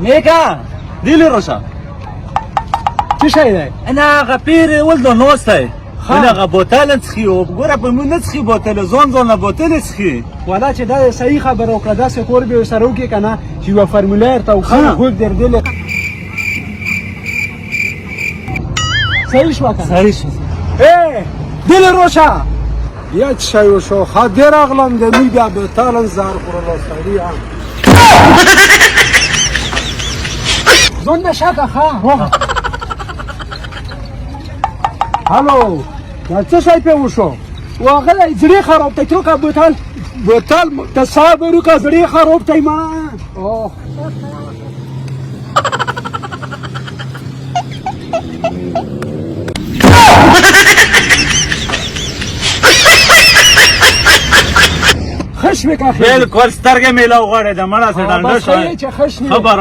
نیکا دیلی روشا څه شی دی؟ انا هغه پیر ولد نوستی انا هغه بوتل څښي او ګوره په مونږ نه څښي بوتل ځان نه بوتل څښي والا چې دا صحیح خبره وکړه داسې کور به سره وکړي که نه چې یوه فرمولر ته وښه غوږ دردلې صحیح شوه که صحیح شو دل روشه یک شی وشو ښه دې راغلم د می بیا بهترن زهر خوړلو سړي هم ځان نه شه که ښه روغه هلو دا څه شی پې وشو واغلی زړې خراب تی تو که بوتل تصور وکړه زړې خراب تی ما خش وکړه بالکل سترګې میله وغوړېده مړه سې ډنډه شوه چې خش نه خبره